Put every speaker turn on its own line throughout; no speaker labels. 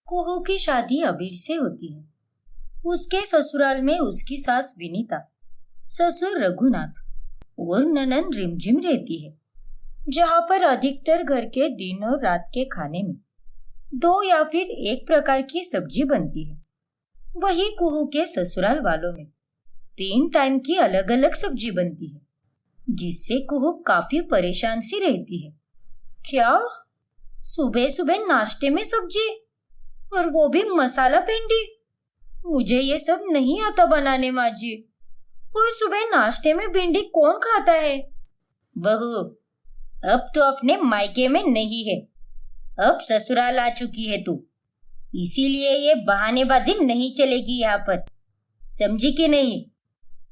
कुहू की शादी अबीर से होती है। उसके ससुराल में उसकी सास विनीता, ससुर रघुनाथ और ननंद रिमझिम रहती है। जहाँ पर अधिकतर घर के दिन और रात के खाने में दो या फिर एक प्रकार की सब्जी बनती है, वही कुहू के ससुराल वालों में 3 टाइम की अलग अलग सब्जी बनती है, जिससे कुहू काफी परेशान सी रहती है। क्या सुबह सुबह नाश्ते में सब्जी, और वो भी मसाला भिंडी? मुझे ये सब नहीं आता बनाने माँ जी। और सुबह नाश्ते में भिंडी कौन खाता है? बहू, अब तो अपने मायके में नहीं है, अब ससुराल आ चुकी है तू, इसीलिए ये बहानेबाजी नहीं चलेगी यहाँ पर, समझी कि नहीं?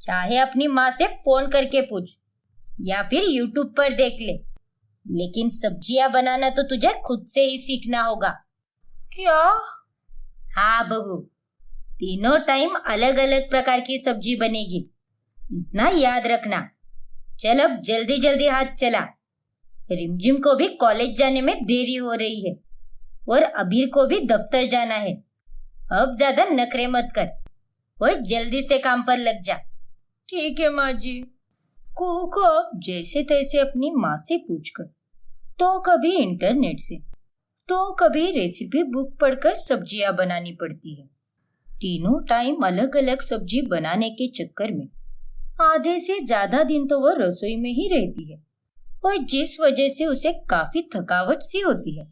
चाहे अपनी माँ से फोन करके पूछ या फिर यूट्यूब पर देख ले, लेकिन सब्जियां बनाना तो तुझे खुद से ही सीखना होगा। क्या? हाँ बहू, 3 टाइम अलग अलग प्रकार की सब्जी बनेगी, इतना याद रखना। चल अब जल्दी जल्दी हाथ चला, रिमझिम को भी कॉलेज जाने में देरी हो रही है और अबीर को भी दफ्तर जाना है। अब ज्यादा नखरे मत कर और जल्दी से काम पर लग जा। ठीक है माँ जी। कुहू को अब जैसे तैसे अपनी माँ से पूछकर, तो कभी इंटरनेट से, तो कभी रेसिपी बुक पढ़कर सब्जियां बनानी पड़ती है। 3 टाइम अलग अलग सब्जी बनाने के चक्कर में आधे से ज्यादा दिन तो वो रसोई में ही रहती है, और जिस वजह से उसे काफी थकावट सी होती है।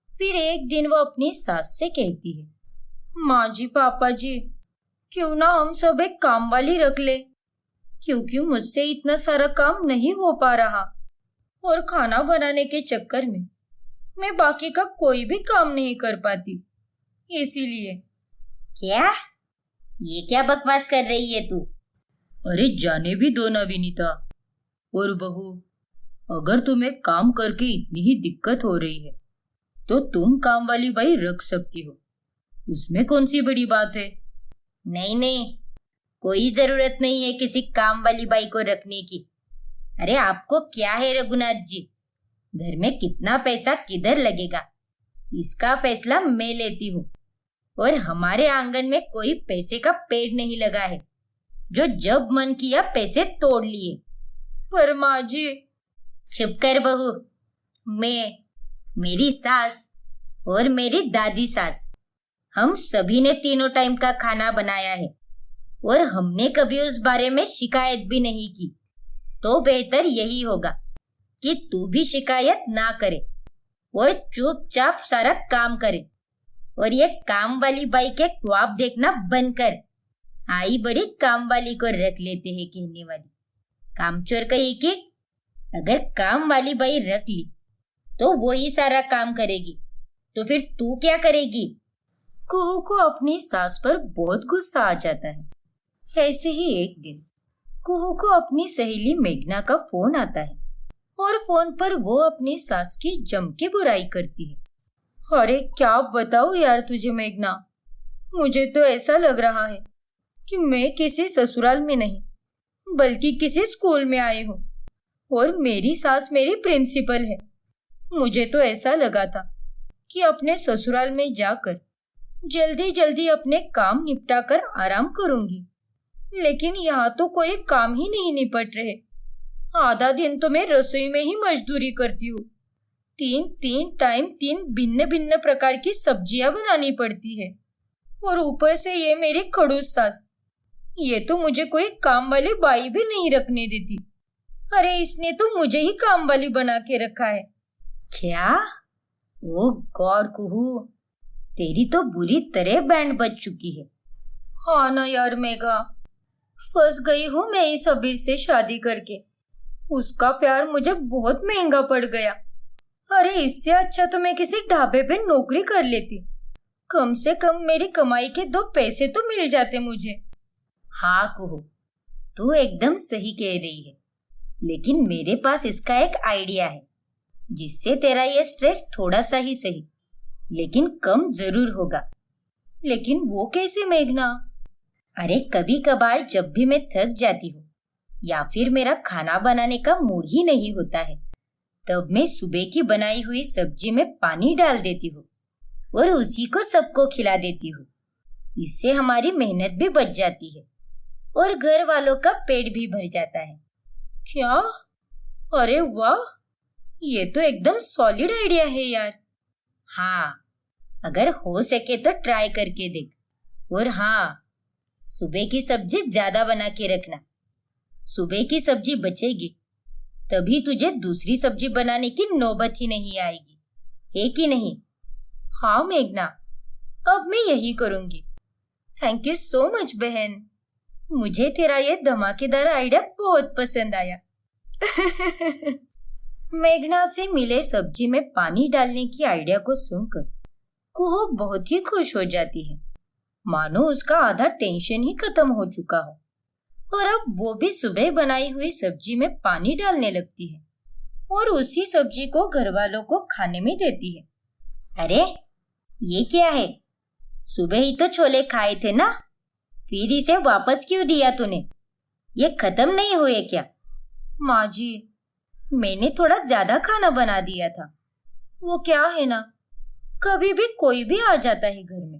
फिर एक दिन वो अपनी सास से कहती है, माँ जी, पापा जी, क्यों ना हम सब एक काम वाली रख ले, क्योंकि मुझसे इतना सारा काम नहीं हो पा रहा और खाना बनाने के चक्कर में मैं बाकी का कोई भी काम नहीं कर पाती, इसीलिए। क्या? ये क्या बकवास कर रही है तू? अरे जाने भी दो ना विनीता। और बहू, अगर तुम्हें काम करके इतनी ही दिक्कत हो रही है तो तुम काम वाली बाई रख सकती हो, उसमें कौन सी बड़ी बात है? नहीं नहीं, कोई जरूरत नहीं है किसी काम वाली बाई को रखने की। अरे आपको क्या है रघुनाथ जी, घर में कितना पैसा किधर लगेगा, इसका फैसला मैं लेती हूँ, और हमारे आंगन में कोई पैसे का पेड़ नहीं लगा है जो जब मन किया पैसे तोड़ लिए। पर माँ जी। चुप कर बहू। मैं, मेरी सास और मेरी दादी सास, हम सभी ने 3 टाइम का खाना बनाया है और हमने कभी उस बारे में शिकायत भी नहीं की। तो बेहतर यही होगा कि तू भी शिकायत ना करे और चुपचाप सारा काम करे, और ये काम वाली बाई के ख्वाब देखना बंद कर। आई बड़ी काम वाली को रख लेते हैं कहने वाली, कामचोर कही कि। अगर काम वाली बाई रख ली तो वो ही सारा काम करेगी, तो फिर तू क्या करेगी? कुहू को अपनी सास पर बहुत गुस्सा आ जाता है। ऐसे ही एक दिन कुहू को अपनी सहेली मेघना का फोन आता है, और फोन पर वो अपनी सास की जम के बुराई करती है। अरे क्या बताऊं यार तुझे मेघना, मुझे तो ऐसा लग रहा है कि मैं किसी ससुराल में नहीं बल्कि किसी स्कूल में आई हूँ, और मेरी सास मेरी प्रिंसिपल है। मुझे तो ऐसा लगा था कि अपने ससुराल में जाकर जल्दी जल्दी अपने काम निपटा कर आराम करूंगी, लेकिन यहाँ तो कोई काम ही नहीं निपट रहे। आधा दिन तो मैं रसोई में ही मजदूरी करती हूँ। 3 टाइम 3 भिन्न भिन्न प्रकार की सब्जियां बनानी पड़ती है, और ऊपर से ये मेरी खड़ूस सास, ये तो मुझे कोई काम वाली बाई भी नहीं रखने देती। अरे इसने तो मुझे ही काम वाली बना के रखा है। क्या? ओ गॉड कुहू, तेरी तो बुरी तरह बैंड बज चुकी है। हाँ ना यार मेघा, फंस गई हूँ मैं इस अबीर से शादी करके। उसका प्यार मुझे बहुत महंगा पड़ गया। अरे इससे अच्छा तो मैं किसी ढाबे पे नौकरी कर लेती, कम से कम मेरी कमाई के 2 पैसे तो मिल जाते मुझे। हाँ कुहू, तू एकदम सही कह रही है, लेकिन मेरे पास इसका एक आइडिया है जिससे तेरा ये स्ट्रेस थोड़ा सा ही सही लेकिन कम जरूर होगा। लेकिन वो कैसे मेघना? अरे कभी कभार जब भी मैं थक जाती हूँ या फिर मेरा खाना बनाने का मूड ही नहीं होता है, तब मैं सुबह की बनाई हुई सब्जी में पानी डाल देती हूँ और उसी को सबको खिला देती हूँ। इससे हमारी मेहनत भी बच जाती है और घर वालों का पेट भी भर जाता है। क्या? अरे वाह, ये तो एकदम सॉलिड आइडिया है यार। हाँ, अगर हो सके तो ट्राई करके देख। और हाँ, सुबह की सब्जी ज्यादा बना के रखना। सुबह की सब्जी बचेगी तभी तुझे दूसरी सब्जी बनाने की नौबत ही नहीं आएगी, है कि नहीं? हाँ मेघना, अब मैं यही करूंगी। थैंक यू सो मच बहन, मुझे तेरा ये धमाकेदार आइडिया बहुत पसंद आया। मेघना से मिले सब्जी में पानी डालने की आइडिया को सुनकर कुहू बहुत ही खुश हो जाती है, मानो उसका आधा टेंशन ही खत्म हो चुका हो। और अब वो भी सुबह बनाई हुई सब्जी में पानी डालने लगती है और उसी सब्जी को घर वालों को खाने में देती है। अरे ये क्या है? सुबह ही तो छोले खाए थे ना, फिर इसे वापस क्यों दिया तूने? ये खत्म नहीं हुए क्या? माँ जी, मैंने थोड़ा ज्यादा खाना बना दिया था। वो क्या है ना, कभी भी कोई भी आ जाता है घर में,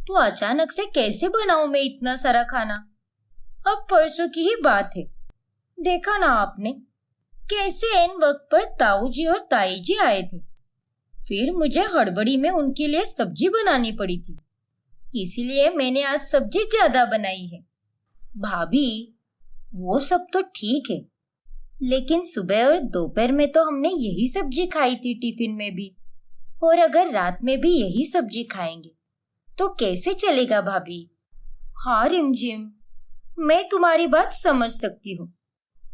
तो अचानक से कैसे बनाऊं मैं इतना सारा खाना? अब परसों की ही बात है, देखा ना आपने कैसे एन वक्त पर ताऊ जी और ताई जी आए थे। फिर मुझे हड़बड़ी में उनके लिए सब्जी बनानी पड़ी थी, इसीलिए मैंने आज सब्जी ज्यादा बनाई है। भाभी, वो सब तो ठीक है, लेकिन सुबह और दोपहर में तो हमने यही सब्जी खाई थी टिफिन में भी, और अगर रात में भी यही सब्जी खाएंगे तो कैसे चलेगा भाभी? हाँ रिमझिम, मैं तुम्हारी बात समझ सकती हूँ,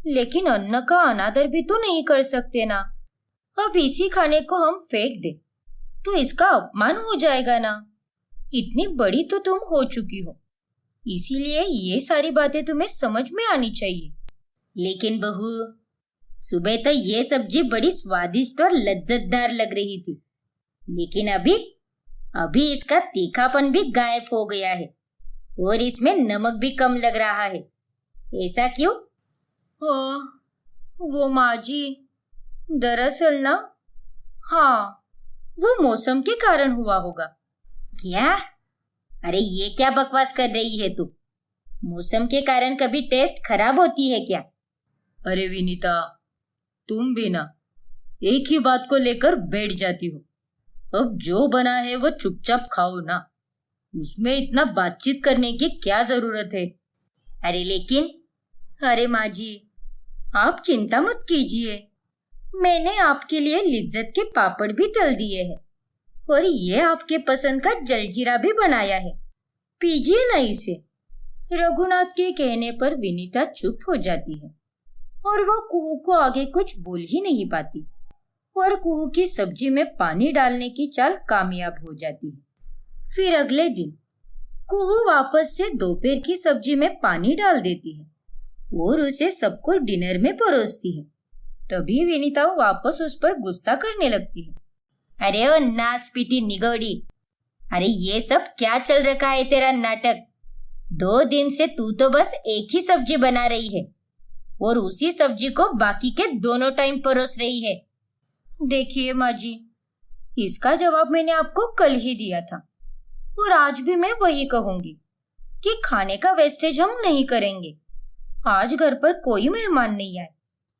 लेकिन अन्न का अनादर भी तो नहीं कर सकते ना। अब इसी खाने को हम फेंक दे तो इसका अपमान हो जाएगा ना। इतनी बड़ी तो तुम हो चुकी हो, इसीलिए ये सारी बातें तुम्हें समझ में आनी चाहिए। लेकिन बहू, सुबह तो ये सब्जी बड़ी स्वादिष्ट और लज्जतदार लग रही थी, लेकिन अभी इसका तीखापन भी गायब हो गया है और इसमें नमक भी कम लग रहा है। ऐसा क्यों? वो माँ जी, दरअसल ना, हाँ, वो मौसम के कारण हुआ होगा। क्या? अरे ये क्या बकवास कर रही है तू? मौसम के कारण कभी टेस्ट खराब होती है क्या? अरे विनीता, तुम भी ना एक ही बात को लेकर बैठ जाती हो। अब जो बना है वो चुपचाप खाओ ना, उसमें इतना बातचीत करने की क्या जरूरत है? अरे लेकिन, अरे माँ जी, आप चिंता मत कीजिए, मैंने आपके लिए लिज्जत के पापड़ भी तल दिए हैं और ये आपके पसंद का जलजीरा भी बनाया है, पीजिए ना इसे। रघुनाथ के कहने पर विनीता चुप हो जाती है और वो कुहू को आगे कुछ बोल ही नहीं पाती और कुहू की सब्जी में पानी डालने की चाल कामयाब हो जाती है। फिर अगले दिन कुहू वापस से दोपहर की सब्जी में पानी डाल देती है और उसे सबको डिनर में परोसती है। तभी विनीता वापस उस पर गुस्सा करने लगती है। अरे ओ नास पीटी निगोड़ी, अरे ये सब क्या चल रखा है तेरा नाटक? 2 दिन से तू तो बस एक ही सब्जी बना रही है और उसी सब्जी को बाकी के दोनों टाइम परोस रही है। देखिए माँ जी, इसका जवाब मैंने आपको कल ही दिया था और आज भी मैं वही कहूंगी कि खाने का वेस्टेज हम नहीं करेंगे। आज घर पर कोई मेहमान नहीं आए,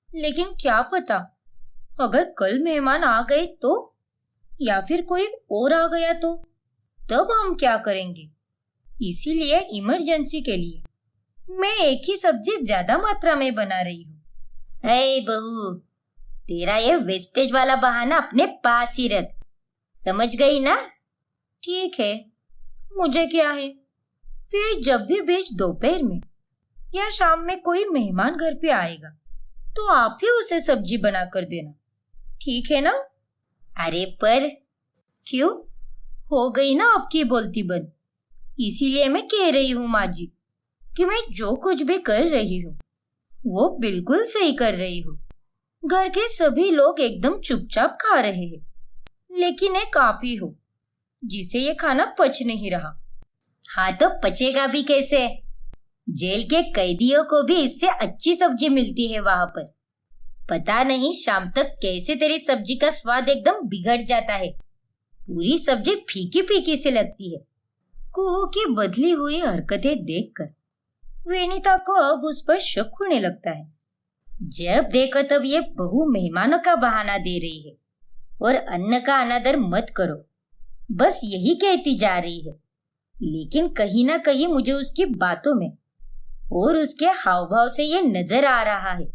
लेकिन क्या पता अगर कल मेहमान आ गए तो, या फिर कोई और आ गया तो, तब हम क्या करेंगे? इसीलिए इमरजेंसी के लिए मैं एक ही सब्जी ज्यादा मात्रा में बना रही हूँ। हे बहू, तेरा ये वेस्टेज वाला बहाना अपने पास ही रख, समझ गई ना? ठीक है, मुझे क्या है। फिर जब भी बीच दोपहर में या शाम में कोई मेहमान घर पे आएगा तो आप ही उसे सब्जी बना कर देना, ठीक है ना? अरे पर क्यों? हो गई ना आपकी बोलती बंद। इसीलिए मैं कह रही हूँ माँ जी कि मैं जो कुछ भी कर रही हूँ वो बिल्कुल सही कर रही हूँ। घर के सभी लोग एकदम चुपचाप खा रहे हैं, लेकिन एक आप ही हो जिसे ये खाना पच नहीं रहा। हाँ तो पचेगा भी कैसे? जेल के कैदियों को भी इससे अच्छी सब्जी मिलती है वहां पर। पता नहीं शाम तक कैसे तेरी सब्जी का स्वाद एकदम बिगड़ जाता है। पूरी सब्जी फीकी फीकी सी लगती है। कुहू की बदली हुई हरकतें देखकर विनीता को अब उस पर शक होने लगता है। जब देखो तब ये बहू मेहमानों का बहाना दे रही है और अन्न का अनादर मत करो, बस यही कहती जा रही है। लेकिन कहीं ना कहीं मुझे उसकी बातों में और उसके हाव भाव से ये नजर आ रहा है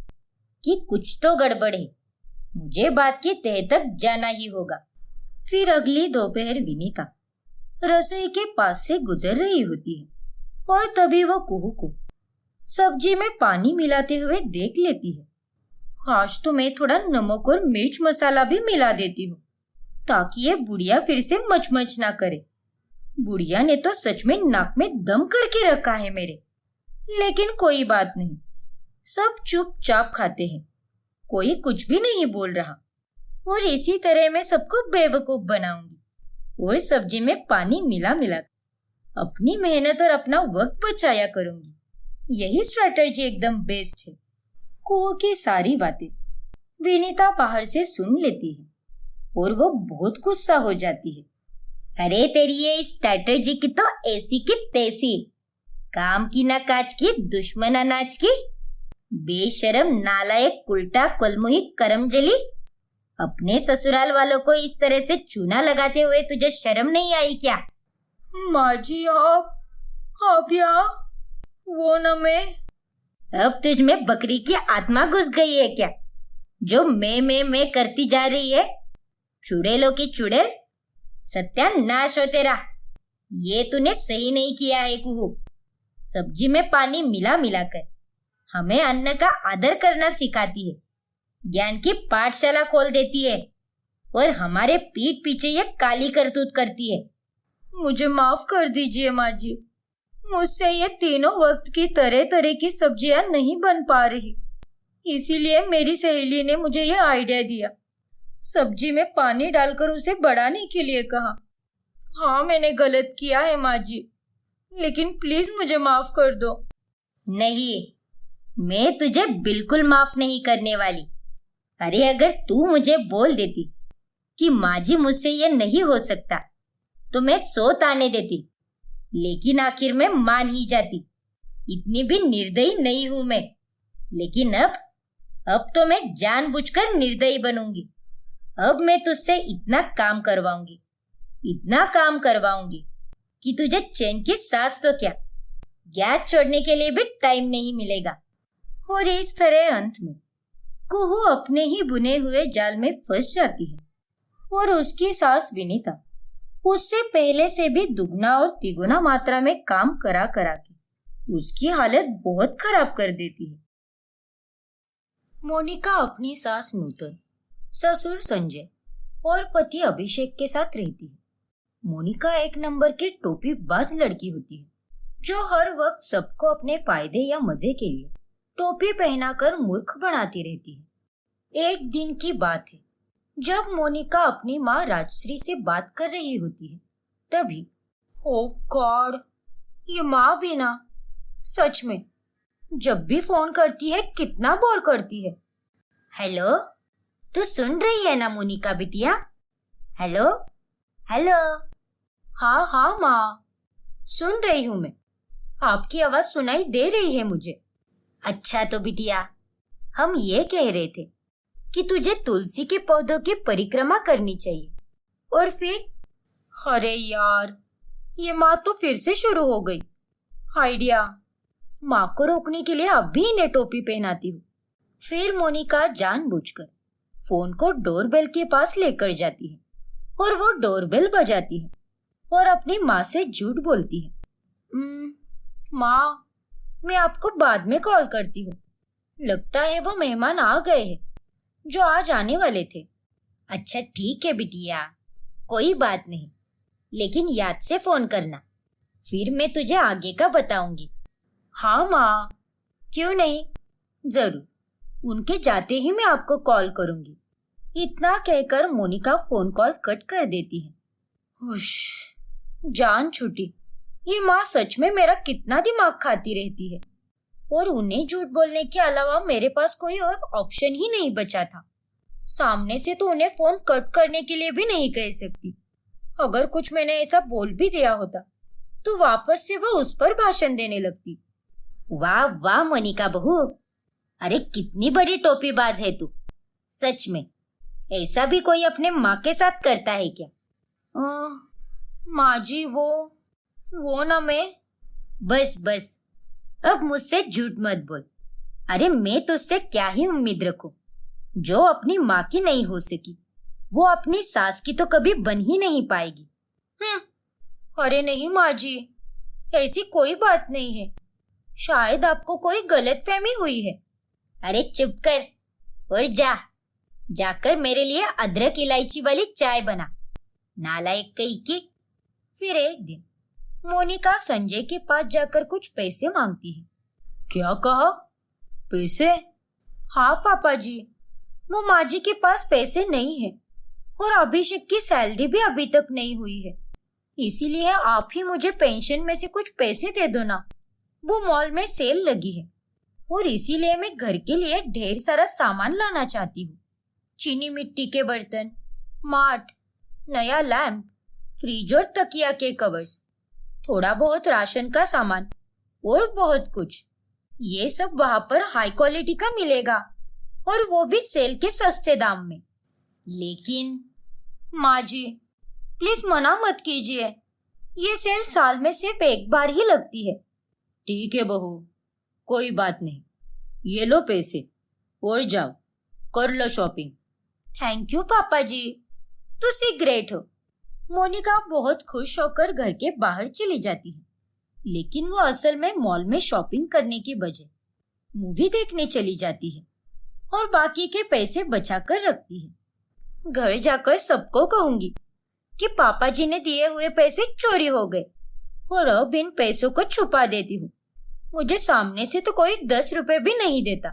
कि कुछ तो गड़बड़ है। मुझे बात की तह तक जाना ही होगा। फिर अगली दोपहर विनीता रसोई के पास से गुजर रही होती है और तभी वो कुहू को सब्जी में पानी मिलाते हुए देख लेती है। आज तो मैं थोड़ा नमक और मिर्च मसाला भी मिला देती हूँ ताकि ये बुढ़िया फिर से मचमच ना करे। बुढ़िया ने तो सच में नाक में दम करके रखा है मेरे। लेकिन कोई बात नहीं, सब चुपचाप खाते हैं, कोई कुछ भी नहीं बोल रहा और इसी तरह मैं सबको बेवकूफ बनाऊंगी और सब्जी में पानी मिला मिला अपनी मेहनत और अपना वक्त बचाया करूंगी। यही स्ट्रैटेजी एकदम बेस्ट है। कुहू की सारी बातें विनीता बाहर से सुन लेती है और वो बहुत गुस्सा हो जाती है। अरे तेरी ये स्ट्रैटेजी की तो ऐसी की तैसी, काम की ना काज की, दुश्मन अनाज की, बेशरम नालायक उल्टा कुलमुही करमजली। अपने ससुराल वालों को इस तरह से चूना लगाते हुए तुझे शर्म नहीं आई क्या?
माँ जी आप यहाँ, वो न मैं।
अब तुझ में बकरी की आत्मा घुस गई है क्या, जो मैं करती जा रही है? चुड़ैलों की चुड़ैल, सत्यानाश हो तेरा। ये तूने सही नहीं किया है कुहू। सब्जी में पानी मिला मिला कर हमें अन्न का आदर करना सिखाती है, ज्ञान की पाठशाला खोल देती है और हमारे पीठ पीछे ये काली करतूत करती है।
मुझे माफ कर दीजिए माँ जी, मुझसे ये तीनों वक्त की तरह तरह की सब्जियां नहीं बन पा रही, इसीलिए मेरी सहेली ने मुझे ये आइडिया दिया, सब्जी में पानी डालकर उसे बढ़ाने के लिए कहा। हाँ, मैंने गलत किया है माँ जी, लेकिन प्लीज मुझे माफ कर दो।
नहीं, मैं तुझे बिल्कुल माफ नहीं करने वाली। अरे अगर तू मुझे बोल देती कि माँ जी मुझसे ये नहीं हो सकता तो मैं 100 ताने देती, लेकिन आखिर में मान ही जाती। इतनी भी निर्दयी नहीं हूं मैं। लेकिन अब तो मैं जानबूझकर निर्दयी बनूंगी। अब मैं तुझसे इतना काम करवाऊंगी कि तुझे चैन की सांस तो क्या, गैस छोड़ने के लिए भी टाइम नहीं मिलेगा। और इस तरह अंत में कुहू अपने ही बुने हुए जाल में फंस जाती है और उसकी सास विनीता उससे पहले से भी दुगना और तिगुना मात्रा में काम करा के उसकी हालत बहुत खराब कर देती है। मोनिका अपनी सास नूतन, ससुर संजय और पति अभिषेक के साथ रहती है। मोनिका एक नंबर की टोपीबाज लड़की होती है जो हर वक्त सबको अपने फायदे या मजे के लिए टोपी पहनाकर मूर्ख बनाती रहती है। एक दिन की बात है जब मोनिका अपनी माँ राजश्री से बात कर रही होती है, तभी ओ गॉड, ये माँ भी ना, सच में जब भी फोन करती है कितना बोर करती है। हेलो, तू सुन रही है ना मोनिका बिटिया? Hello hello. हाँ माँ, सुन रही हूँ मैं, आपकी आवाज सुनाई दे रही है मुझे। अच्छा तो बिटिया, हम ये कह रहे थे कि तुझे तुलसी के पौधों की परिक्रमा करनी चाहिए। और फिर? अरे यार, ये माँ तो फिर से शुरू हो गई आइडिया। माँ को रोकने के लिए अब भी इन्हें टोपी पहनाती हूँ। फिर मोनिका जानबूझकर फोन को डोरबेल के पास लेकर जाती है और वो डोरबेल बजाती है और अपनी माँ से झूठ बोलती है। माँ, मैं आपको बाद में कॉल करती हूँ, लगता है वो मेहमान आ गए हैं जो आज आने वाले थे। अच्छा ठीक है बिटिया, कोई बात नहीं, लेकिन याद से फोन करना, फिर मैं तुझे आगे का बताऊंगी। हाँ माँ, क्यों नहीं, जरूर, उनके जाते ही मैं आपको कॉल करूंगी। इतना कहकर मोनिका फोन कॉल कट कर देती है। हुश, जान छूटी। ये माँ सच में मेरा कितना दिमाग खाती रहती है और उन्हें झूठ बोलने के अलावा मेरे पास कोई और ऑप्शन ही नहीं बचा था। सामने से तो उन्हें फोन कट करने के लिए भी नहीं कह सकती,
अगर कुछ मैंने ऐसा बोल भी दिया होता तो वापस से वो उस पर भाषण देने लगती।
वाह वाह मोनिका बहू, अरे कितनी बड़ी टोपीबाज है तू। सच में ऐसा भी कोई अपने माँ के साथ करता है क्या?
माँ जी वो ना मैं।
बस बस, अब मुझसे झूठ मत बोल। अरे मैं तुझसे क्या ही उम्मीद रखूं? जो अपनी माँ की नहीं हो सकी वो अपनी सास की तो कभी बन ही नहीं पाएगी।
अरे नहीं माँ जी, ऐसी कोई बात नहीं है। शायद आपको कोई गलतफहमी हुई है।
अरे चुप कर और जाकर मेरे लिए अदरक इलायची वाली चाय बना, नालायक कहीं की।
फिर एक दिन मोनिका संजय के पास जाकर कुछ पैसे मांगती है।
क्या कहा? पैसे?
हाँ पापा जी, वो माँ जी के पास पैसे नहीं है और अभिषेक की सैलरी भी अभी तक नहीं हुई है, इसीलिए आप ही मुझे पेंशन में से कुछ पैसे दे दो ना। वो मॉल में सेल लगी है और इसीलिए मैं घर के लिए ढेर सारा सामान लाना चाहती हूँ। चीनी मिट्टी के बर्तन, मार्ट, नया लैंप, फ्रिज और तकिया के कवर्स, थोड़ा बहुत राशन का सामान और बहुत कुछ। ये सब वहां पर हाई क्वालिटी का मिलेगा और वो भी सेल के सस्ते दाम में।
लेकिन
माँ जी प्लीज मना मत कीजिए, ये सेल साल में सिर्फ एक बार ही लगती है।
ठीक है बहू, कोई बात नहीं, ये लो पैसे और जाओ कर लो शॉपिंग।
थैंक यू पापा जी, तुसी ग्रेट हो। मोनिका बहुत खुश होकर घर के बाहर चली जाती है, लेकिन वो असल में मॉल में शॉपिंग करने की बजाय मूवी देखने चली जाती है और बाकी के पैसे बचाकर रखती है। घर जाकर सबको कहूंगी कि पापा जी ने दिए हुए पैसे चोरी हो गए और अब इन पैसों को छुपा देती हूँ। मुझे सामने से तो कोई 10 रुपए भी नहीं देता।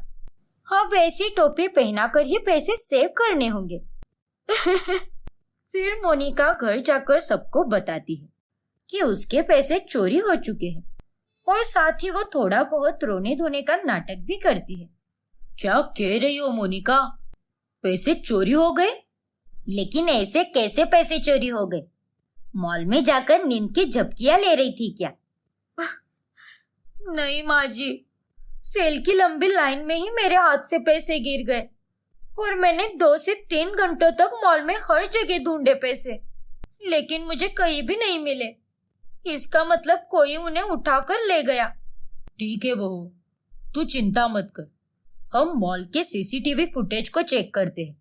अब ऐसी टोपी पहनाकर ही पैसे सेव करने होंगे। फिर मोनिका घर जाकर सबको बताती है कि उसके पैसे चोरी हो चुके हैं और साथ ही वो थोड़ा बहुत रोने धोने का नाटक भी करती है।
क्या कह रही हो मोनिका? पैसे चोरी हो गए? लेकिन ऐसे कैसे पैसे चोरी हो गए? मॉल में जाकर नींद की झपकियां ले रही थी क्या?
नहीं माँ जी, सेल की लंबी लाइन में ही मेरे हाथ से पैसे गिर गए और मैंने 2 से 3 घंटों तक मॉल में हर जगह ढूंढे पैसे, लेकिन मुझे कहीं भी नहीं मिले। इसका मतलब कोई उन्हें उठाकर ले गया।
ठीक है बहू, तू चिंता मत कर, हम मॉल के सीसीटीवी फुटेज को चेक करते हैं।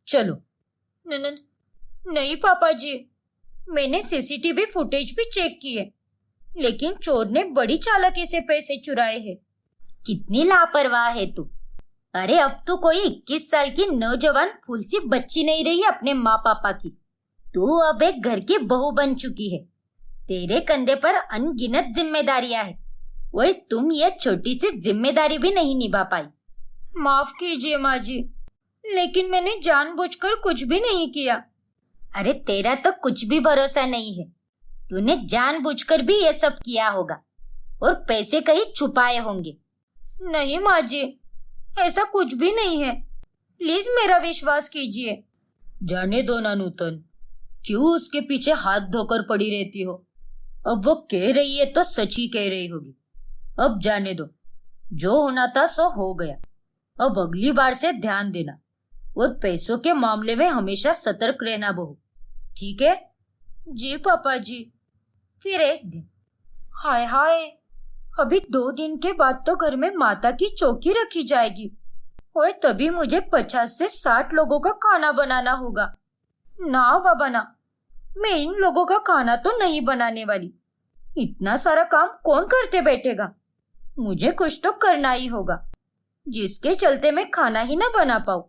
चलो।
नहीं पापा जी, मैंने सीसीटीवी फुटेज भी चेक किए, लेकिन चोर ने बड़ी चालाकी से पैसे चुराए हैं।
कितनी लापरवाह है तू। अरे अब तो कोई 21 साल की नौजवान फूल सी बच्ची नहीं रही अपने माँ पापा की। तू अब एक घर की बहू बन चुकी है। तेरे कंधे पर अनगिनत जिम्मेदारियां हैं और तुम ये छोटी सी जिम्मेदारी भी नहीं निभा पाई।
माफ कीजिए माँ जी, लेकिन मैंने जानबूझकर कुछ भी नहीं किया।
अरे तेरा तो कुछ भी भरोसा नहीं है। तूने जानबूझकर भी ये सब किया होगा और पैसे कहीं छुपाए होंगे।
नहीं माँ जी, ऐसा कुछ भी नहीं है, प्लीज मेरा विश्वास कीजिए।
जाने दो ना नूतन, क्यों उसके पीछे हाथ धोकर पड़ी रहती हो? अब वो कह रही है तो सच ही कह रही होगी। अब जाने दो, जो होना था सो हो गया। अब अगली बार से ध्यान देना और पैसों के मामले में हमेशा सतर्क रहना बहू, ठीक है?
जी पापा जी। फिर एक दिन, हाय हाय, अभी 2 दिन के बाद तो घर में माता की चौकी रखी जाएगी और तभी मुझे 50 से 60 लोगों का खाना बनाना होगा। ना बाबा ना, मैं इन लोगों का खाना तो नहीं बनाने वाली। इतना सारा काम कौन करते बैठेगा? मुझे कुछ तो करना ही होगा, जिसके चलते मैं खाना ही ना बना पाऊं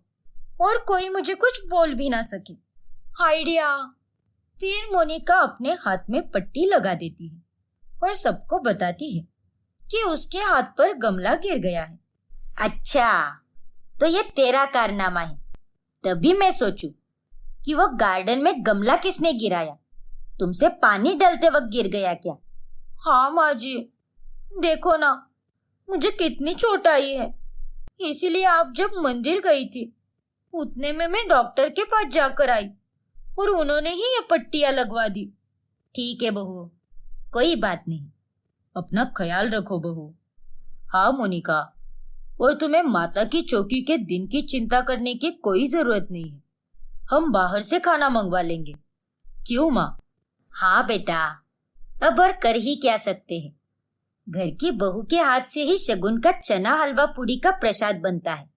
और कोई मुझे कुछ बोल भी ना सके। आइडिया। फिर मोनिका अपने हाथ में पट्टी लगा देती है और सबको बताती है कि उसके हाथ पर गमला गिर गया है।
अच्छा, तो ये तेरा कारनामा है। तभी मैं सोचूं कि वो गार्डन में गमला किसने गिराया? तुमसे पानी डालते वक्त गिर गया क्या?
हाँ माँ जी, देखो ना मुझे कितनी चोट आई है। इसीलिए आप जब मंदिर गई थी उतने में मैं डॉक्टर के पास जाकर आई और उन्होंने ही ये पट्टियां लगवा दी।
ठीक है बहू, कोई बात नहीं।
अपना ख्याल रखो बहू।
हाँ मोनिका, और तुम्हें माता की चौकी के दिन की चिंता करने की कोई जरूरत नहीं है। हम बाहर से खाना मंगवा लेंगे।
क्यों माँ?
हाँ बेटा, अब और कर ही क्या सकते हैं। घर की बहू के हाथ से ही शगुन का चना हलवा पूड़ी का प्रसाद बनता है,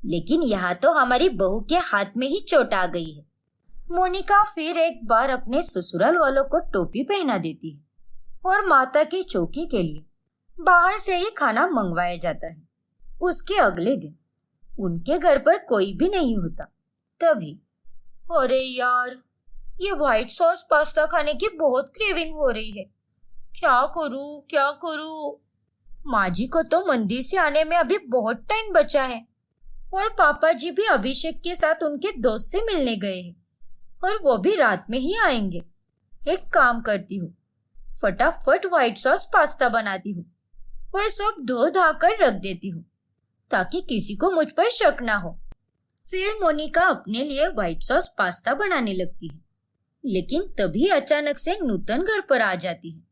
लेकिन यहाँ तो हमारी बहू के हाथ में ही चोट आ गई है। मोनिका फिर एक बार अपने ससुराल वालों को टोपी पहना देती है और माता की चौकी के लिए बाहर से ही खाना मंगवाया जाता है। उसके अगले दिन उनके घर पर कोई भी नहीं होता। तभी
अरे यार, ये व्हाइट सॉस पास्ता खाने की बहुत क्रेविंग हो रही है। क्या करूं क्या करूं? माँ जी को तो मंदिर से आने में अभी बहुत टाइम बचा है और पापा जी भी अभिषेक के साथ उनके दोस्त से मिलने गए हैं और वो भी रात में ही आएंगे। एक काम करती हूँ, फटाफट व्हाइट सॉस पास्ता बनाती हूँ और सब धो धा कर रख देती हूँ ताकि किसी को मुझ पर शक ना हो। फिर मोनिका अपने लिए व्हाइट सॉस पास्ता बनाने लगती है, लेकिन तभी अचानक से नूतन घर पर आ जाती है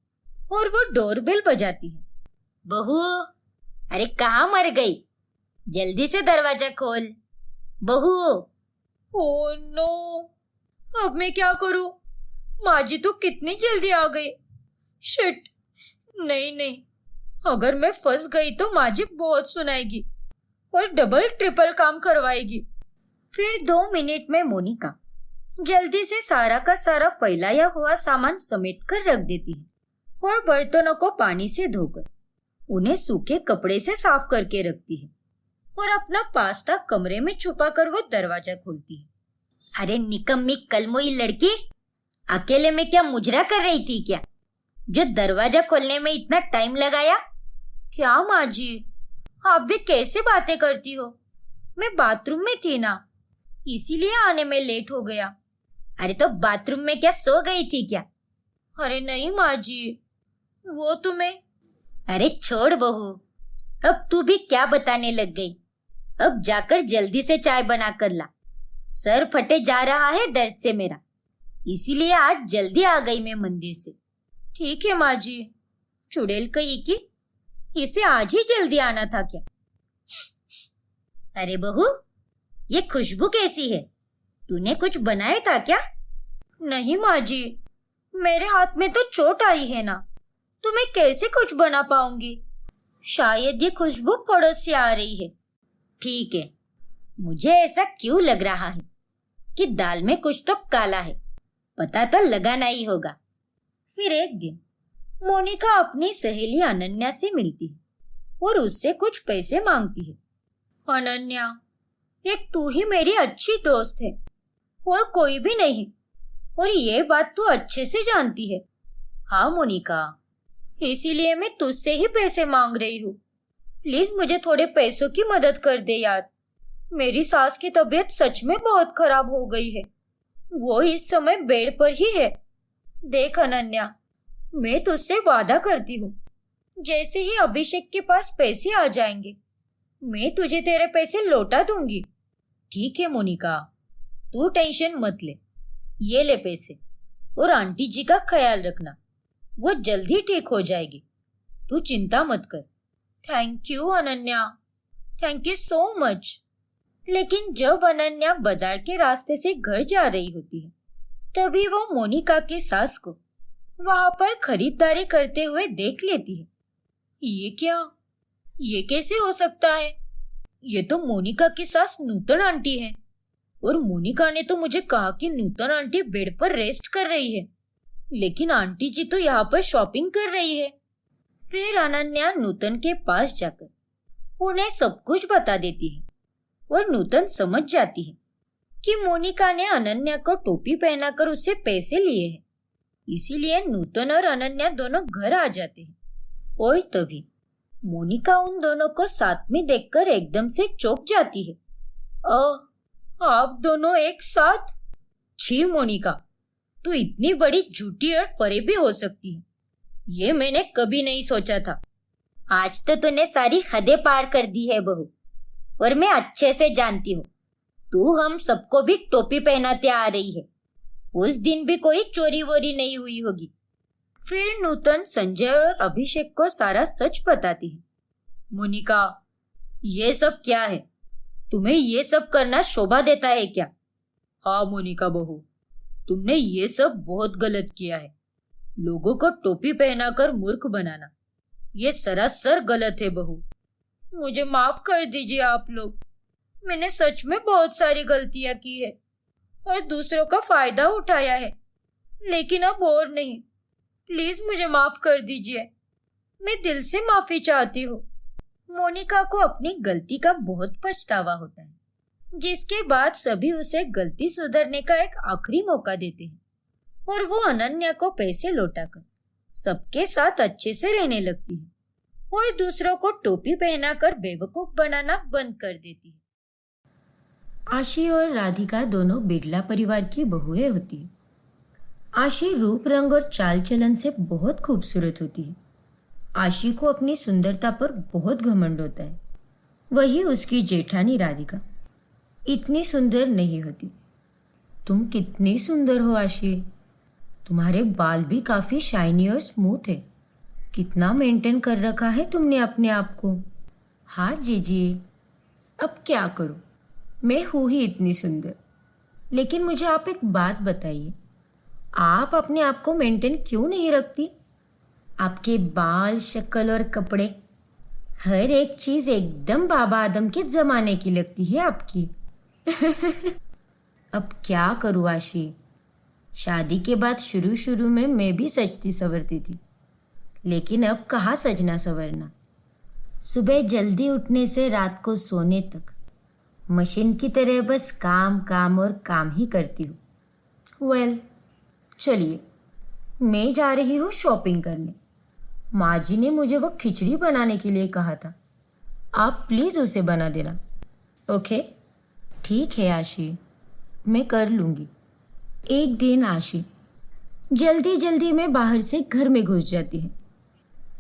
और वो डोरबेल बजाती है।
बहू, अरे कहाँ मर गई? जल्दी से दरवाजा खोल बहू।
ओह नो, अब मैं क्या करूं? माँ जी तो कितनी जल्दी आ गई। शिट, नहीं, अगर मैं फंस गई तो माँ जी बहुत सुनाएगी और डबल ट्रिपल काम करवाएगी। फिर 2 मिनट में मोनिका जल्दी से सारा का सारा फैलाया हुआ सामान समेट कर रख देती है और बर्तनों को पानी से धोकर उन्हें सूखे कपड़े से साफ करके रखती है और अपना पास्ता कमरे में छुपा कर वो दरवाजा खोलती है।
अरे निकम्मी कलमुई लड़की, अकेले में क्या मुजरा कर रही थी क्या, जो दरवाजा खोलने में इतना टाइम लगाया?
क्या माँ जी, आप भी कैसे बातें करती हो? मैं बाथरूम में थी ना, इसीलिए आने में लेट हो गया।
अरे तो बाथरूम में क्या सो गई थी क्या?
अरे नहीं माँ जी, वो तुम्हें।
अरे छोड़ बहू, अब तू भी क्या बताने लग गई। अब जाकर जल्दी से चाय बना कर ला। सर फटे जा रहा है दर्द से मेरा, इसीलिए आज जल्दी आ गई मैं मंदिर से।
ठीक है माँ जी। चुड़ैल कही कि इसे आज ही जल्दी आना था क्या?
अरे बहू, ये खुशबू कैसी है? तूने कुछ बनाया था क्या?
नहीं माँ जी, मेरे हाथ में तो चोट आई है ना, तो मैं कैसे कुछ बना पाऊंगी? शायद ये खुशबू पड़ोस से आ रही है।
ठीक है, मुझे ऐसा क्यों लग रहा है कि दाल में कुछ तो काला है, पता तो लगाना ही होगा।
फिर एक दिन मोनिका अपनी सहेली अनन्या से मिलती है और उससे कुछ पैसे मांगती है। अनन्या, एक तू ही मेरी अच्छी दोस्त है और कोई भी नहीं, और ये बात तू अच्छे से जानती है।
हाँ मोनिका,
इसीलिए मैं तुझसे ही पैसे मांग रही हूँ। प्लीज मुझे थोड़े पैसों की मदद कर दे यार। मेरी सास की तबीयत सच में बहुत खराब हो गई है, वो इस समय बेड पर ही है। देख अनन्या, मैं तुझसे वादा करती हूँ, जैसे ही अभिषेक के पास पैसे आ जाएंगे मैं तुझे तेरे पैसे लौटा दूंगी।
ठीक है मोनिका, तू टेंशन मत ले। ये ले पैसे, और आंटी जी का ख्याल रखना, वो जल्दी ठीक हो जाएगी, तू चिंता मत कर।
Thank you Ananya, thank you so much. लेकिन जब अनन्या बाजार के रास्ते से घर जा रही होती है, तभी वो मोनिका की सास को वहां पर खरीदारी करते हुए देख लेती है। ये क्या? ये कैसे हो सकता है? ये तो मोनिका की सास नूतन आंटी है, और मोनिका ने तो मुझे कहा कि नूतन आंटी बेड पर रेस्ट कर रही है, लेकिन आंटी जी तो यहाँ पर शॉपिंग कर रही है। फिर अनन्या नूतन के पास जाकर उन्हें सब कुछ बता देती है और नूतन समझ जाती है कि मोनिका ने अनन्या को टोपी पहनाकर उससे पैसे लिए हैं। इसीलिए नूतन और अनन्या दोनों घर आ जाते हैं। और तभी मोनिका उन दोनों को साथ में देखकर एकदम से चौंक जाती है। आप दोनों एक साथ? छी मोनिका, तू इतनी बड़ी झूठी और फरेबी हो सकती है, ये मैंने कभी नहीं सोचा था।
आज तो तूने सारी हदें पार कर दी है बहू, और मैं अच्छे से जानती हूँ तू हम सबको भी टोपी पहनाते आ रही है, उस दिन भी कोई चोरी वोरी नहीं हुई होगी। फिर नूतन संजय और अभिषेक को सारा सच बताती है। मोनिका, ये सब क्या है? तुम्हें ये सब करना शोभा देता है क्या? हाँ मोनिका बहू, तुमने ये सब बहुत गलत किया है। लोगों को टोपी पहनाकर मूर्ख बनाना, ये सरासर गलत है बहू।
मुझे माफ कर दीजिए आप लोग। मैंने सच में बहुत सारी गलतियां की है और दूसरों का फायदा उठाया है, लेकिन अब और नहीं। प्लीज मुझे माफ कर दीजिए। मैं दिल से माफी चाहती हूँ।
मोनिका को अपनी गलती का बहुत पछतावा होता है, जिसके बाद सभी उसे गलती सुधरने का एक आखिरी मौका देते हैं और वो अनन्या को पैसे लौटाकर सबके साथ अच्छे से रहने लगती है और दूसरों को टोपी पहनाकर बेवकूफ बनाना बंद कर देती है। आशी और राधिका दोनों बिरला परिवार की बहुएं होती है। आशी रूप रंग और चाल चलन से बहुत खूबसूरत होती है। आशी को अपनी सुंदरता पर बहुत घमंड होता है। वही उसकी जेठानी राधिका इतनी सुंदर नहीं होती। तुम कितनी सुंदर हो आशी। तुम्हारे बाल भी काफी शाइनी और स्मूथ है। कितना मेंटेन कर रखा है तुमने अपने आप को। हाँ जीजी, अब क्या करूं, मैं हूं ही इतनी सुंदर। लेकिन मुझे आप एक बात बताइए, आप अपने आप को मेंटेन क्यों नहीं रखती? आपके बाल, शक्ल और कपड़े, हर एक चीज एकदम बाबा आदम के जमाने की लगती है आपकी। अब क्या करूँ आशी, शादी के बाद शुरू शुरू में मैं भी सजती संवरती थी, लेकिन अब कहाँ सजना संवरना। सुबह जल्दी उठने से रात को सोने तक मशीन की तरह बस काम काम और काम ही करती हूँ। वेल, चलिए मैं जा रही हूँ शॉपिंग करने। माँ जी ने मुझे वो खिचड़ी बनाने के लिए कहा था, आप प्लीज़ उसे बना देना। ओके? ठीक है आशी, मैं कर लूँगी। एक दिन आशी जल्दी जल्दी में बाहर से घर में घुस जाती है।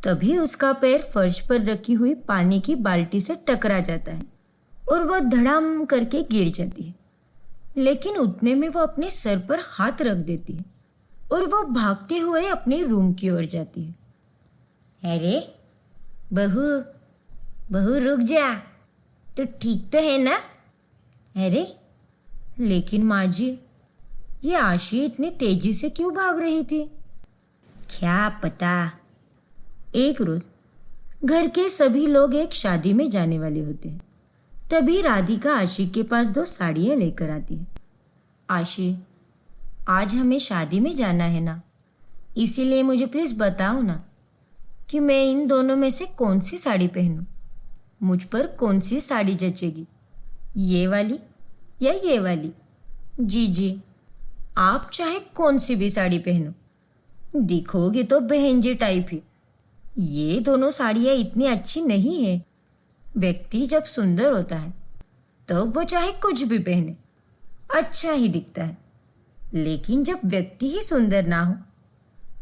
तभी उसका पैर फर्श पर रखी हुई पानी की बाल्टी से टकरा जाता है और वह धड़ाम करके गिर जाती है। लेकिन उतने में वो अपने सर पर हाथ रख देती है और वो भागते हुए अपने रूम की ओर जाती है। अरे बहू, बहू रुक जा, तो ठीक तो है ना? अरे लेकिन माँ जी, ये आशी इतनी तेजी से क्यों भाग रही थी? क्या पता। एक रोज घर के सभी लोग एक शादी में जाने वाले होते हैं। तभी राधिका आशी के पास 2 साड़ियाँ लेकर आती है। आशी, आज हमें शादी में जाना है ना, इसीलिए मुझे प्लीज़ बताओ ना कि मैं इन दोनों में से कौन सी साड़ी पहनूं। मुझ पर कौन सी साड़ी जचेगी, ये वाली या ये वाली? जी जी, आप चाहे कौन सी भी साड़ी पहनो, दिखोगे तो बहन जी टाइप ही। ये दोनों साड़ियाँ इतनी अच्छी नहीं है। व्यक्ति जब सुंदर होता है तो वो चाहे कुछ भी पहने अच्छा ही दिखता है, लेकिन जब व्यक्ति ही सुंदर ना हो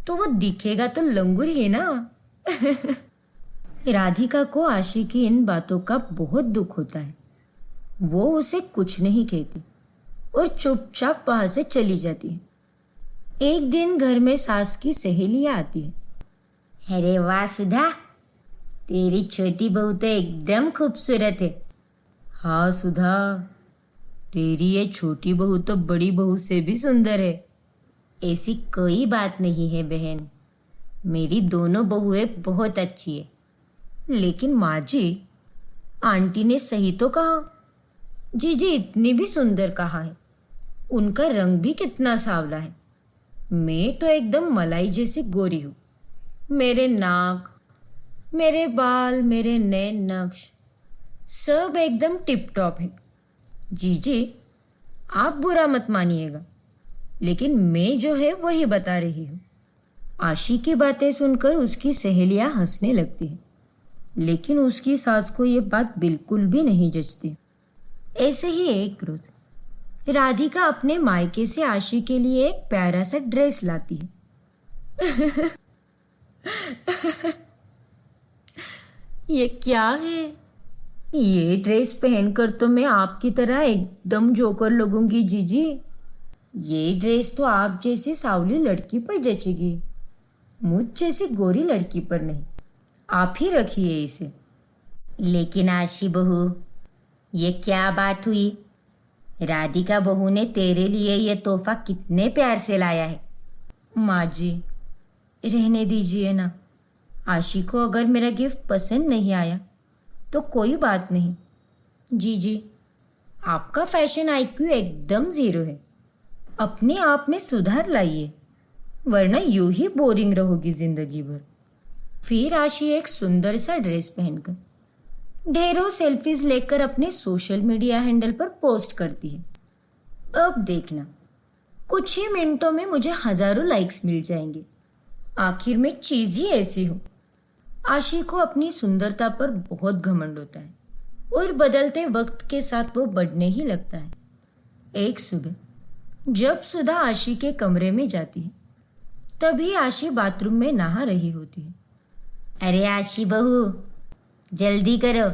तो वो दिखेगा तो लंगूर ही ना। राधिका को आशी की इन बातों का बहुत दुख होता है। वो उसे कुछ नहीं कहती और चुपचाप वहां से चली जाती है। एक दिन घर में सास की सहेलियां आती है। अरे वाह सुधा, तेरी छोटी बहू तो एकदम खूबसूरत है। हाँ सुधा, तेरी ये छोटी बहू तो बड़ी बहू से भी सुंदर है। ऐसी कोई बात नहीं है बहन, मेरी दोनों बहुएं बहुत अच्छी है। लेकिन माँ जी, आंटी ने सही तो कहा, जीजी इतनी भी सुंदर कहाँ है। उनका रंग भी कितना सांवला है। मैं तो एकदम मलाई जैसी गोरी हूँ। मेरे नाक, मेरे बाल, मेरे नैन नक्श सब एकदम टिप टॉप है। जीजी आप बुरा मत मानिएगा, लेकिन मैं जो है वही बता रही हूँ। आशी की बातें सुनकर उसकी सहेलियां हंसने लगती हैं, लेकिन उसकी सास को ये बात बिल्कुल भी नहीं जचती। ऐसे ही एक रोज राधिका अपने मायके से आशी के लिए एक प्यारा सा ड्रेस लाती है। ये क्या है? ये ड्रेस पहनकर तो मैं आपकी तरह एकदम जोकर लगूंगी जीजी। ये ड्रेस तो आप जैसी सावली लड़की पर जचेगी, मुझ जैसी गोरी लड़की पर नहीं। आप ही रखिए इसे। लेकिन आशी बहू, ये क्या बात हुई? राधिका बहू ने तेरे लिए ये तोहफा कितने प्यार से लाया है।
माँ जी, रहने दीजिए ना। आशी को अगर मेरा गिफ्ट पसंद नहीं आया तो कोई बात नहीं। जी, आपका फैशन आईक्यू एकदम 0 है। अपने आप में सुधार लाइए, वरना यूं ही बोरिंग रहोगी जिंदगी भर। फिर आशी एक सुंदर सा ड्रेस पहनकर ढेरों सेल्फीज लेकर अपने सोशल मीडिया हैंडल पर पोस्ट करती है। अब देखना, कुछ ही मिनटों में मुझे हजारों लाइक्स मिल जाएंगे। आखिर में चीज ही ऐसी हो। आशी को अपनी सुंदरता पर बहुत घमंड होता है और बदलते वक्त के साथ वो बढ़ने ही लगता है। एक सुबह जब सुधा आशी के कमरे में जाती है, तभी आशी बाथरूम में नहा रही होती है।
अरे आशी बहू, जल्दी करो,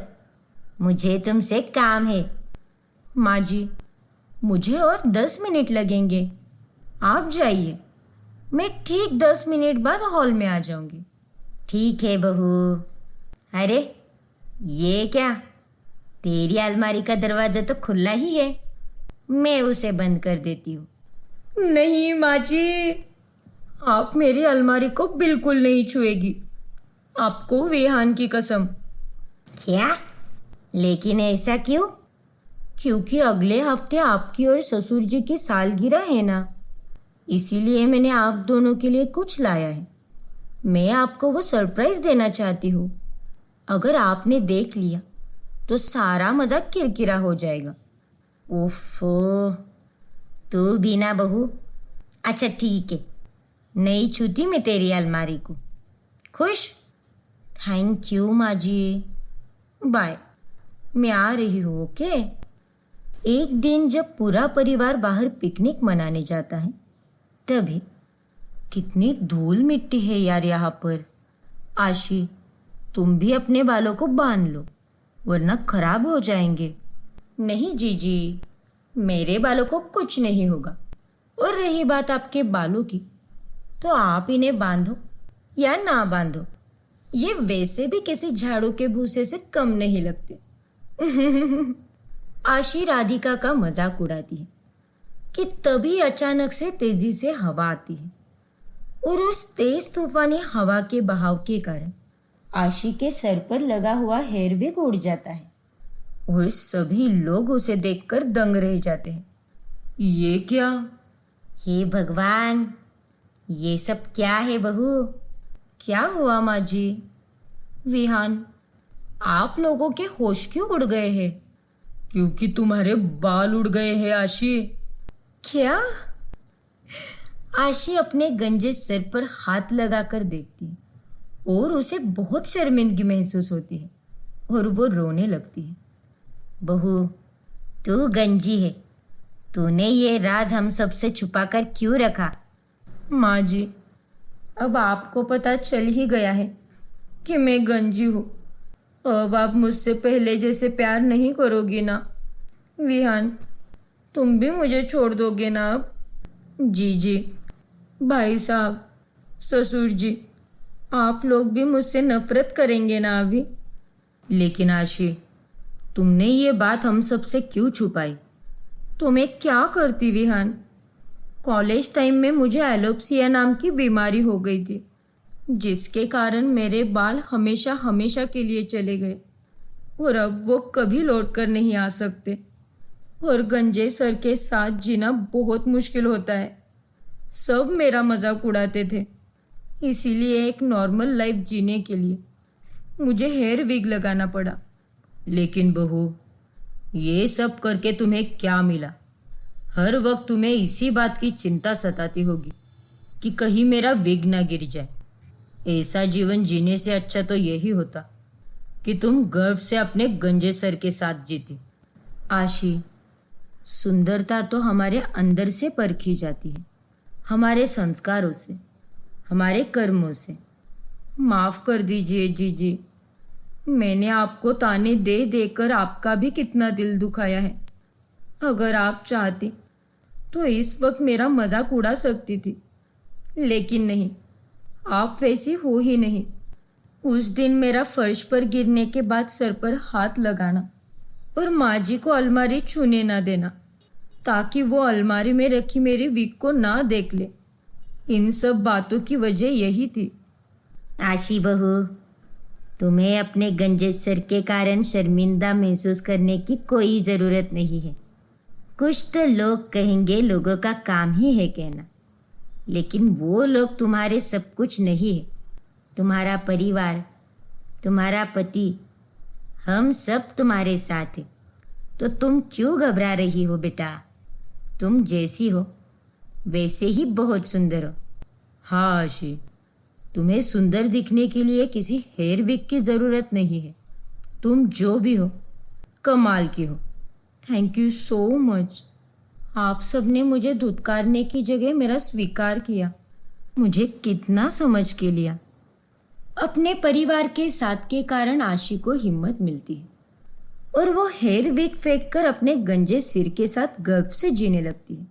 मुझे तुमसे काम है।
माँ जी, मुझे और 10 मिनट लगेंगे। आप जाइए, मैं ठीक 10 मिनट बाद हॉल में आ जाऊंगी।
ठीक है बहू। अरे ये क्या, तेरी अलमारी का दरवाजा तो खुला ही है, मैं उसे बंद कर देती हूँ।
नहीं माँ जी, आप मेरी अलमारी को बिल्कुल नहीं छुएगी, आपको विहान की कसम।
क्या? लेकिन ऐसा क्यों?
क्योंकि अगले हफ्ते आपकी और ससुर जी की सालगिरह है ना, इसीलिए मैंने आप दोनों के लिए कुछ लाया है। मैं आपको वो सरप्राइज देना चाहती हूँ। अगर आपने देख लिया तो सारा मजा किरकिरा हो जाएगा।
ओफो, तू भी ना बहू। अच्छा ठीक है, नहीं छूती मैं तेरी अलमारी को। खुश?
थैंक यू माँ जी, बाय। मैं आ रही हूँ, ओके। एक दिन जब पूरा परिवार बाहर पिकनिक मनाने जाता है, तभी कितनी धूल मिट्टी है यार यहाँ पर। आशी, तुम भी अपने बालों को बांध लो, वरना खराब हो जाएंगे। नहीं जीजी, मेरे बालों को कुछ नहीं होगा। और रही बात आपके बालों की, तो आप इन्हें बांधो या ना बांधो, ये वैसे भी किसी झाड़ू के भूसे से कम नहीं लगते। आशी राधिका का मजाक उड़ाती है कि तभी अचानक से तेजी से हवा आती है और उस तेज तूफानी हवा के बहाव के कारण आशी के सर पर लगा हुआ हेयर विग उड़ जाता है और सभी लोग उसे देखकर दंग रह जाते हैं। ये क्या?
हे भगवान, ये सब क्या है बहू?
क्या हुआ माँ जी? विहान, आप लोगों के होश क्यों उड़ गए हैं? क्योंकि तुम्हारे बाल उड़ गए हैं आशी। क्या? आशी अपने गंजे सिर पर हाथ लगाकर देखती है और उसे बहुत शर्मिंदगी महसूस होती है और वो रोने लगती है।
बहू, तू गंजी है, तूने ये राज हम सबसे छुपाकर क्यों रखा?
माँ जी, अब आपको पता चल ही गया है कि मैं गंजी हूँ। अब आप मुझसे पहले जैसे प्यार नहीं करोगी ना? विहान, तुम भी मुझे छोड़ दोगे ना अब? जी, भाई साहब, ससुर जी, आप लोग भी मुझसे नफरत करेंगे ना अभी? लेकिन आशी, तुमने ये बात हम सबसे क्यों छुपाई? तो मैं क्या करती विहान? कॉलेज टाइम में मुझे एलोप्सिया नाम की बीमारी हो गई थी, जिसके कारण मेरे बाल हमेशा हमेशा के लिए चले गए और अब वो कभी लौट कर नहीं आ सकते। और गंजे सर के साथ जीना बहुत मुश्किल होता है। सब मेरा मजाक उड़ाते थे, इसीलिए एक नॉर्मल लाइफ जीने के लिए मुझे हेयर विग लगाना पड़ा। लेकिन बहू, ये सब करके तुम्हें क्या मिला? हर वक्त तुम्हें इसी बात की चिंता सताती होगी कि कहीं मेरा विग ना गिर जाए। ऐसा जीवन जीने से अच्छा तो यही होता कि तुम गर्व से अपने गंजे सर के साथ जीती। आशी, सुंदरता तो हमारे अंदर से परखी जाती है, हमारे संस्कारों से, हमारे कर्मों से। माफ कर दीजिए जीजी, मैंने आपको ताने दे देकर आपका भी कितना दिल दुखाया है। अगर आप चाहती तो इस वक्त मेरा मजाक उड़ा सकती थी, लेकिन नहीं, आप वैसी हो ही नहीं। उस दिन मेरा फर्श पर गिरने के बाद सर पर हाथ लगाना और माँ जी को अलमारी छूने ना देना ताकि वो अलमारी में रखी मेरी विग को ना देख ले, इन सब बातों की वजह यही थी।
आशी बहू, तुम्हें अपने गंजे सर के कारण शर्मिंदा महसूस करने की कोई ज़रूरत नहीं है। कुछ तो लोग कहेंगे, लोगों का काम ही है कहना, लेकिन वो लोग तुम्हारे सब कुछ नहीं है। तुम्हारा परिवार, तुम्हारा पति, हम सब तुम्हारे साथ हैं। तो तुम क्यों घबरा रही हो बेटा? तुम जैसी हो वैसे ही बहुत सुंदर हो।
हाँ आशी, तुम्हें सुंदर दिखने के लिए किसी हेयर विग की ज़रूरत नहीं है। तुम जो भी हो कमाल की हो। Thank you so much. आप सब ने मुझे धुतकारने की जगह मेरा स्वीकार किया, मुझे कितना समझ के लिया। अपने परिवार के साथ के कारण आशी को हिम्मत मिलती है और वो हेयर विग फेंक कर अपने गंजे सिर के साथ गर्व से जीने लगती है।